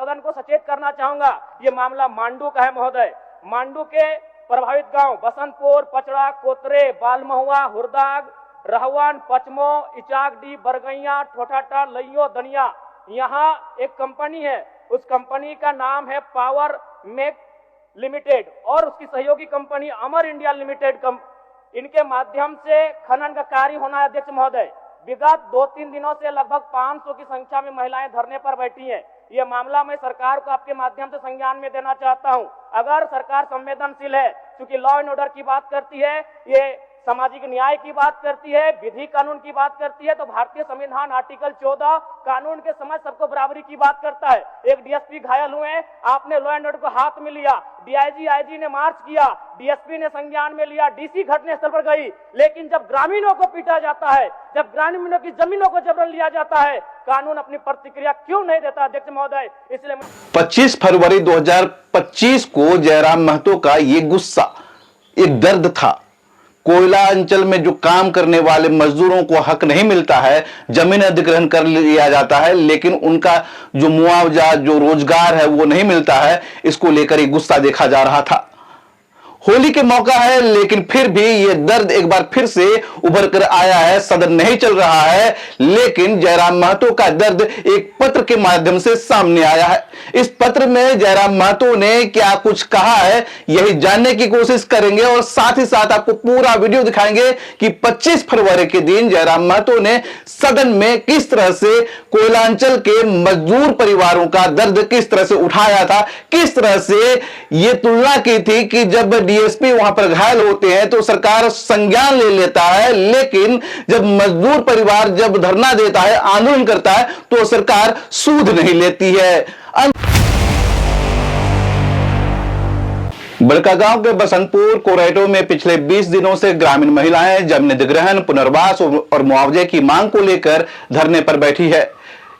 सदन को सचेत करना चाहूंगा, ये मामला मांडू का है महोदय। मांडू के प्रभावित गांव बसंतपुर, पचड़ा, कोतरे, बालमहुआ, हुरदाग, रहवान, पचमो, इचाकडी, बरगैया, ठोठाटा, लइयो, दनिया, यहाँ एक कंपनी है। उस कंपनी का नाम है पावर मेक लिमिटेड और उसकी सहयोगी कंपनी अमर इंडिया लिमिटेड। इनके माध्यम से खनन का कार्य होना है अध्यक्ष महोदय। विगत 2-3 दिनों से लगभग 500 की संख्या में महिलाएं धरने पर बैठी हैं। यह मामला मैं सरकार को आपके माध्यम से संज्ञान में देना चाहता हूं। अगर सरकार संवेदनशील है, क्योंकि लॉ एंड ऑर्डर की बात करती है, ये सामाजिक न्याय की बात करती है, विधि कानून की बात करती है, तो भारतीय संविधान आर्टिकल 14 कानून के समय सबको बराबरी की बात करता है। एक डीएसपी घायल हुए, आपने लॉ एंड ऑर्डर को हाथ में लिया, डीआईजी आईजी ने मार्च किया, डीएसपी ने संज्ञान में लिया, डीसी घटनास्थल पर गई, लेकिन जब ग्रामीणों को पीटा जाता है, जब ग्रामीणों की जमीनों को जबरन लिया जाता है, कानून अपनी प्रतिक्रिया क्यों नहीं देता अध्यक्ष महोदय? इसलिए 25 फरवरी 2025 को जयराम महतो का ये गुस्सा, एक दर्द था। कोयला अंचल में जो काम करने वाले मजदूरों को हक नहीं मिलता है, जमीन अधिग्रहण कर लिया जाता है, लेकिन उनका जो मुआवजा, जो रोजगार है वो नहीं मिलता है, इसको लेकर एक गुस्सा देखा जा रहा था। होली के मौका है, लेकिन फिर भी यह दर्द एक बार फिर से उभर कर आया है। सदन नहीं चल रहा है, लेकिन जयराम महतो का दर्द एक पत्र के माध्यम से सामने आया है। इस पत्र में जयराम महतो ने क्या कुछ कहा है, यही जानने की कोशिश करेंगे और साथ ही साथ आपको पूरा वीडियो दिखाएंगे कि 25 फरवरी के दिन जयराम महतो ने सदन में किस तरह से कोयलांचल के मजदूर परिवारों का दर्द किस तरह से उठाया था, किस तरह से यह तुलना की थी कि जब डीएसपी वहां पर घायल होते हैं तो सरकार संज्ञान ले लेता है, लेकिन जब मजदूर परिवार जब धरना देता है, आंदोलन करता है, तो सरकार सूद नहीं लेती है। बड़कागांव के बसंतपुर कोरेटो में पिछले 20 दिनों से ग्रामीण महिलाएं जमीन अधिग्रहण, पुनर्वास और मुआवजे की मांग को लेकर धरने पर बैठी है।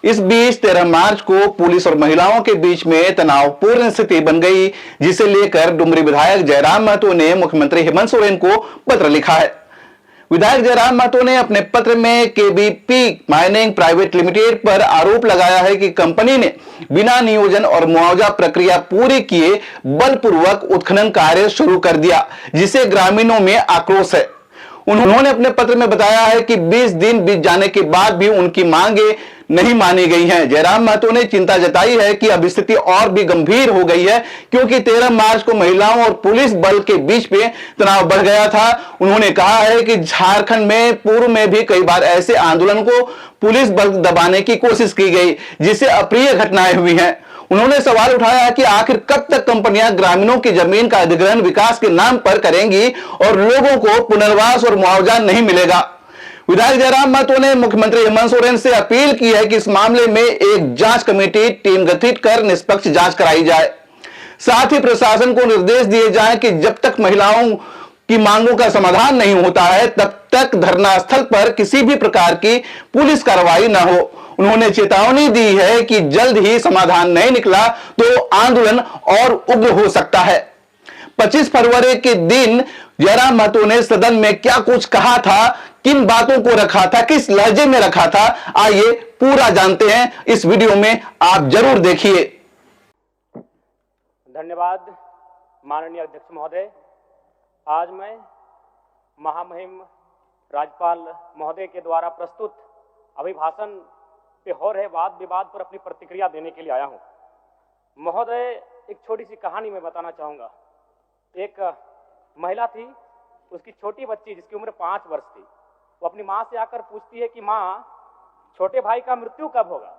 इस बीच 13 मार्च को पुलिस और महिलाओं के बीच में तनावपूर्ण स्थिति बन गई, जिसे लेकर डुमरी विधायक जयराम महतो ने मुख्यमंत्री हेमंत सोरेन को पत्र लिखा है। विधायक जयराम महतो ने अपने पत्र में केबीपी माइनिंग प्राइवेट लिमिटेड पर आरोप लगाया है कि कंपनी ने बिना नियोजन और मुआवजा प्रक्रिया पूरी किए बलपूर्वक उत्खनन कार्य शुरू कर दिया, जिसे ग्रामीणों में आक्रोश है। उन्होंने अपने पत्र में बताया है कि 20 दिन बीत जाने के बाद भी उनकी मांगे नहीं मानी गई हैं। जयराम महतो ने चिंता जताई है कि अब स्थिति और भी गंभीर हो गई है, क्योंकि 13 मार्च को महिलाओं और पुलिस बल के बीच में तनाव बढ़ गया था। उन्होंने कहा है कि झारखंड में पूर्व में भी कई बार ऐसे आंदोलन को पुलिस बल दबाने की कोशिश की गई, जिससे अप्रिय घटनाएं हुई हैं। उन्होंने सवाल उठाया कि आखिर कब तक कंपनियां ग्रामीणों की जमीन का अधिग्रहण विकास के नाम पर करेंगी और लोगों को पुनर्वास और मुआवजा नहीं मिलेगा। विधायक जयराम महतो ने मुख्यमंत्री हेमंत सोरेन से अपील की है कि इस मामले में एक जांच कमेटी टीम गठित कर निष्पक्ष जांच कराई जाए। साथ ही प्रशासन को निर्देश दिए जाएं कि जब तक महिलाओं की मांगों का समाधान नहीं होता है, तब तक धरना स्थल पर किसी भी प्रकार की पुलिस कार्रवाई न हो। उन्होंने चेतावनी दी है कि जल्द ही समाधान नहीं निकला तो आंदोलन और उग्र हो सकता है। 25 फरवरी के दिन जयराम महतो ने सदन में क्या कुछ कहा था, किन बातों को रखा था, किस लहजे में रखा था, आइए पूरा जानते हैं। इस वीडियो में आप जरूर देखिए। धन्यवाद माननीय अध्यक्ष महोदय। आज मैं महामहिम राज्यपाल महोदय के द्वारा प्रस्तुत अभिभाषण पे हो रहे वाद विवाद पर अपनी प्रतिक्रिया देने के लिए आया हूं। महोदय, एक छोटी सी कहानी मैं बताना चाहूंगा। एक महिला थी, उसकी छोटी बच्ची जिसकी उम्र 5 वर्ष थी, वो अपनी माँ से आकर पूछती है कि माँ, छोटे भाई का मृत्यु कब होगा?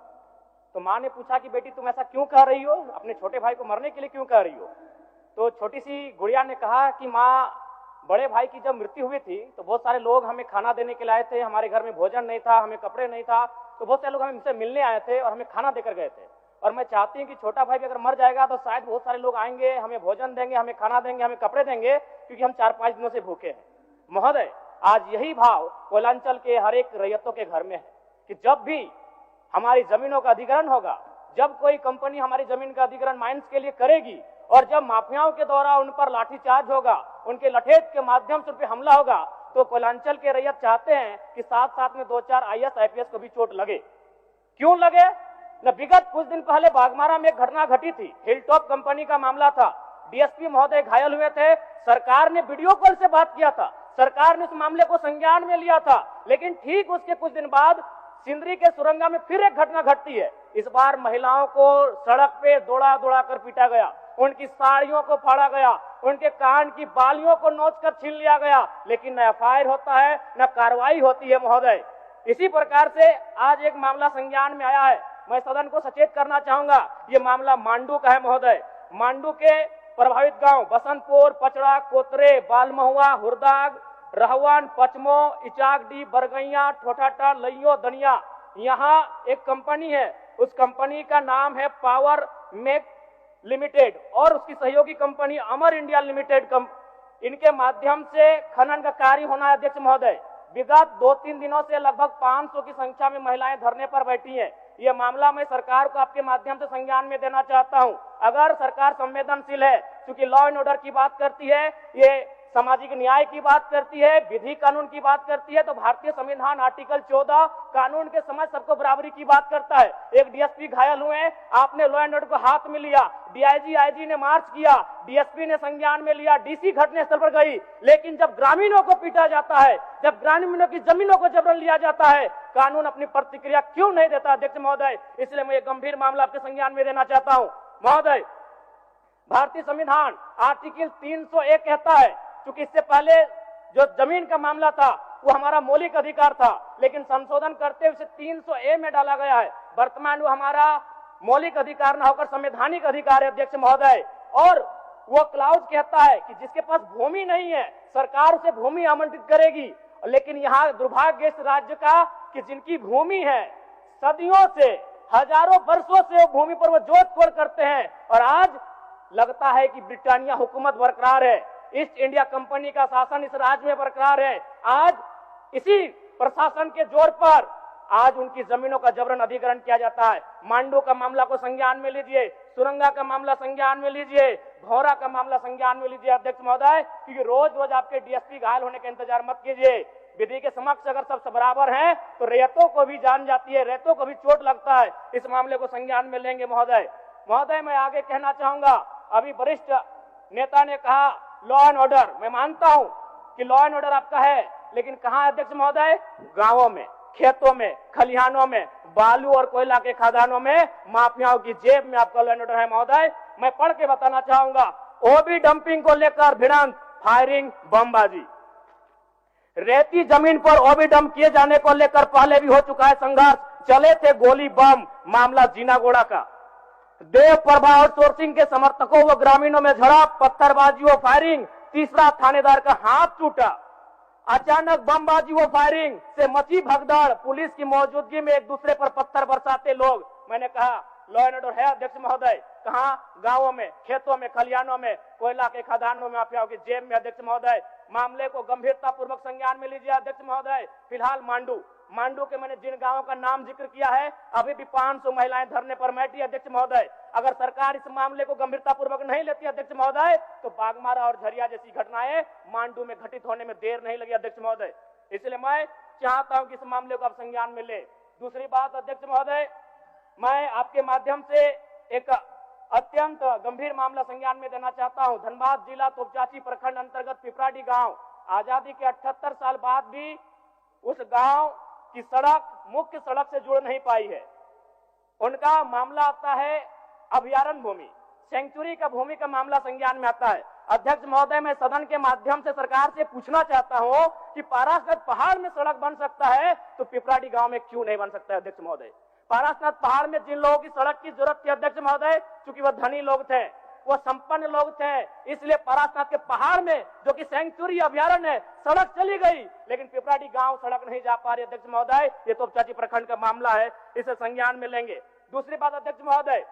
तो माँ ने पूछा कि बेटी तुम ऐसा क्यों कह रही हो, अपने छोटे भाई को मरने के लिए क्यों कह रही हो? तो छोटी सी गुड़िया ने कहा कि माँ, बड़े भाई की जब मृत्यु हुई थी तो बहुत सारे लोग हमें खाना देने के लिए आए थे, हमारे घर में भोजन नहीं था, हमें कपड़े नहीं था, तो बहुत सारे लोग हमसे मिलने आए थे और हमें खाना देकर गए थे। और मैं चाहती हूँ कि छोटा भाई भी अगर मर जाएगा तो शायद बहुत सारे लोग आएंगे, हमें भोजन देंगे, हमें खाना देंगे, हमें कपड़े देंगे, क्योंकि हम 4-5 दिनों से भूखे हैं। महोदय, आज यही भाव कोयलांचल के हर एक रैयतों के घर में है कि जब भी हमारी जमीनों का अधिग्रहण होगा, जब कोई कंपनी हमारी जमीन का अधिग्रहण माइंस के लिए करेगी और जब माफियाओं के द्वारा उन पर लाठीचार्ज होगा, उनके लठेज के माध्यम से उन पर हमला होगा, तो कोयलांचल के रैयत चाहते हैं कि साथ साथ में 2-4 IAS IPS को भी चोट लगे। क्यों लगे? न विगत कुछ दिन पहले बागमारा में एक घटना घटी थी, हिलटॉप कंपनी का मामला था, डीएसपी महोदय घायल हुए थे, सरकार ने वीडियो कॉल से बात किया था, सरकार ने उस मामले को संज्ञान में लिया था, लेकिन ठीक उसके कुछ दिन बाद सिंदरी के सुरंगा में फिर एक घटना घटती है। इस बार महिलाओं को सड़क पे दौड़ा दौड़ा कर पीटा गया, उनकी साड़ियों को फाड़ा गया, उनके कान की बालियों को नोच कर छीन लिया गया, लेकिन न एफआईआर होता है न कार्रवाई होती है महोदय। इसी प्रकार से आज एक मामला संज्ञान में आया है, मैं सदन को सचेत करना चाहूंगा, ये मामला मांडू का है महोदय। मांडू के प्रभावित गांव बसंतपुर, पचड़ा, कोतरे, बालमहुआ, हुरदाग, रहवान, पचमो, इचाकडी, बरगैया, ठोठाटा, लइयो, दनिया, यहाँ एक कंपनी है, उस कंपनी का नाम है पावर मेक लिमिटेड और उसकी सहयोगी कंपनी अमर इंडिया लिमिटेड। इनके माध्यम से खनन का कार्य होना है अध्यक्ष महोदय। विगत 2-3 दिनों से लगभग 500 की संख्या में महिलाएं धरने पर बैठी हैं। ये मामला मैं सरकार को आपके माध्यम से संज्ञान में देना चाहता हूं। अगर सरकार संवेदनशील है, क्योंकि लॉ एंड ऑर्डर की बात करती है, ये सामाजिक न्याय की बात करती है, विधि कानून की बात करती है, तो भारतीय संविधान आर्टिकल 14 कानून के समझ सबको बराबरी की बात करता है। एक डीएसपी घायल हुए, आपने लॉ एंड ऑर्डर को हाथ में लिया, डीआईजी आईजी ने मार्च किया, डीएसपी ने संज्ञान में लिया, डीसी घटनास्थल पर गई, लेकिन जब ग्रामीणों को पीटा जाता है, जब ग्रामीणों की जमीनों को जबरन लिया जाता है, कानून अपनी प्रतिक्रिया क्यों नहीं देता अध्यक्ष महोदय? इसलिए मैं एक गंभीर मामला आपके संज्ञान में देना चाहता हूं महोदय। भारतीय संविधान आर्टिकल 301 कहता है, क्योंकि इससे पहले जो जमीन का मामला था वो हमारा मौलिक अधिकार था, लेकिन संशोधन करते हुए 300A में डाला गया है। वर्तमान वो हमारा मौलिक अधिकार न होकर संवैधानिक अधिकार है अध्यक्ष महोदय। और वो क्लाउज कहता है कि जिसके पास भूमि नहीं है सरकार उसे भूमि आवंटित करेगी, लेकिन यहाँ दुर्भाग्य इस राज्य का कि जिनकी भूमि है सदियों से, हजारों वर्षों से वो भूमि पर वो जोत तोड़ करते हैं, और आज लगता है कि ब्रिटानिया हुकूमत बरकरार है, ईस्ट इंडिया कंपनी का शासन इस राज्य में बरकरार है। आज इसी प्रशासन के जोर पर आज उनकी जमीनों का जबरन अधिग्रहण किया जाता है। मांडू का मामला को संज्ञान में लीजिए, सुरंगा का मामला संज्ञान में लीजिए, भौरा का मामला संज्ञान में लीजिए अध्यक्ष महोदय, क्योंकि रोज रोज आपके डीएसपी घायल होने का इंतजार मत कीजिए। विधि के समक्ष अगर सब बराबर हैं तो रैयतों को भी जान जाती है, रैयतों को भी चोट लगता है। इस मामले को संज्ञान में लेंगे महोदय। महोदय मैं आगे कहना चाहूंगा, अभी वरिष्ठ नेता ने कहा लॉ एंड ऑर्डर, मैं मानता हूं कि लॉ एंड ऑर्डर आपका है, लेकिन कहां अध्यक्ष महोदय? गांवों में, खेतों में, खलिहानों में, बालू और कोयला के खदानों में, माफियाओं की जेब में आपका लॉ एंड ऑर्डर है महोदय। मैं पढ़ के बताना चाहूंगा, ओबी डंपिंग को लेकर भिड़ंत, फायरिंग, बमबाजी, रेती जमीन पर ओबी डंप किए जाने को लेकर पहले भी हो चुका है संघर्ष, चले थे गोली बम, मामला जीनागोड़ा का। देव प्रभा आउटसोर्सिंग के समर्थकों व ग्रामीणों में झड़प, पत्थरबाजी व फायरिंग, तीसरा थानेदार का हाथ टूटा। अचानक बमबाजी व फायरिंग से मची भगदड़, पुलिस की मौजूदगी में एक दूसरे पर पत्थर बरसाते लोग। मैंने कहा लॉ एंड ऑर्डर है अध्यक्ष महोदय, कहां? गांवों में, खेतों में, खलिहानों में, कोयला के खदानों में, माफियाओं की जेब में अध्यक्ष महोदय। मामले को गंभीरता पूर्वक संज्ञान में लीजिए अध्यक्ष महोदय। फिलहाल मांडू के मैंने जिन गांवों का नाम जिक्र किया है, अभी भी 500 महिलाएं धरने पर बैठी अध्यक्ष महोदय। अगर सरकार इस मामले को गंभीरता पूर्वक नहीं लेती अध्यक्ष महोदय, तो बागमारा और झरिया जैसी घटनाएं मांडू में घटित होने में देर नहीं लगी अध्यक्ष महोदय। इसलिए मैं चाहता हूं कि इस मामले को आप संज्ञान में ले। दूसरी बात अध्यक्ष महोदय, मैं आपके माध्यम से एक अत्यंत गंभीर मामला संज्ञान में देना चाहता हूं। धनबाद जिला तोपचाची प्रखंड अंतर्गत पिपराडी गांव, आजादी के 78 साल बाद भी उस गांव की सड़क मुख्य सड़क से जुड़ नहीं पाई है। उनका मामला आता है अभयारण्य भूमि, सेंचुरी का भूमि का मामला संज्ञान में आता है। अध्यक्ष महोदय, मैं सदन के माध्यम से सरकार से पूछना चाहता हूं कि पारासनाथ पहाड़ में सड़क बन सकता है तो पिपराडी गांव में क्यों नहीं बन सकता है अध्यक्ष महोदय? पारासनाथ पहाड़ में जिन लोगों की सड़क की जरूरत थी अध्यक्ष महोदय, क्योंकि वह धनी लोग थे, वो संपन्न लोग थे, इसलिए पारासनाथ के पहाड़ में जो कि सेंचुरी अभयारण्य है सड़क चली गई, लेकिन पिपराडी गांव सड़क नहीं जा पा रही अध्यक्ष महोदय। ये तोपचाची प्रखंड का मामला है, इसे संज्ञान में लेंगे। दूसरी बात अध्यक्ष महोदय,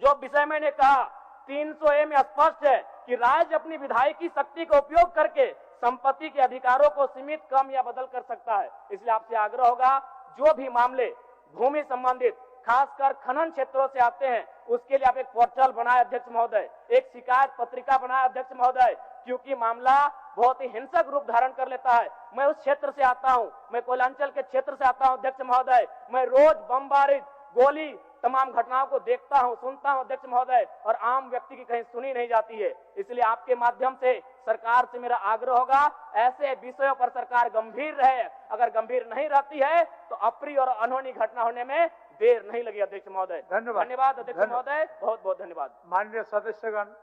जो विषय मैंने कहा 300A में स्पष्ट है कि राज्य अपनी विधायकी शक्ति का उपयोग करके संपत्ति के अधिकारों को सीमित, कम या बदल कर सकता है। इसलिए आपसे आग्रह होगा, जो भी मामले भूमि संबंधित खासकर खनन क्षेत्रों से आते हैं, उसके लिए आप एक पोर्टल बनाए अध्यक्ष महोदय, एक शिकायत पत्रिका बनाए अध्यक्ष महोदय, क्योंकि मामला बहुत ही हिंसक रूप धारण कर लेता है। मैं उस क्षेत्र से आता हूं, मैं कोयलांचल के क्षेत्र से आता हूं अध्यक्ष महोदय। मैं रोज बमबारी, गोली तमाम घटनाओं को देखता हूं, सुनता हूं अध्यक्ष महोदय, और आम व्यक्ति की कहीं सुनी नहीं जाती है। इसलिए आपके माध्यम से सरकार से मेरा आग्रह होगा, ऐसे विषयों पर सरकार गंभीर रहे। अगर गंभीर नहीं रहती है तो अप्रिय और अनहोनी घटना होने में देर नहीं लगी। अध्यक्ष महोदय धन्यवाद। धन्यवाद अध्यक्ष महोदय, बहुत बहुत धन्यवाद। माननीय सदस्यगण,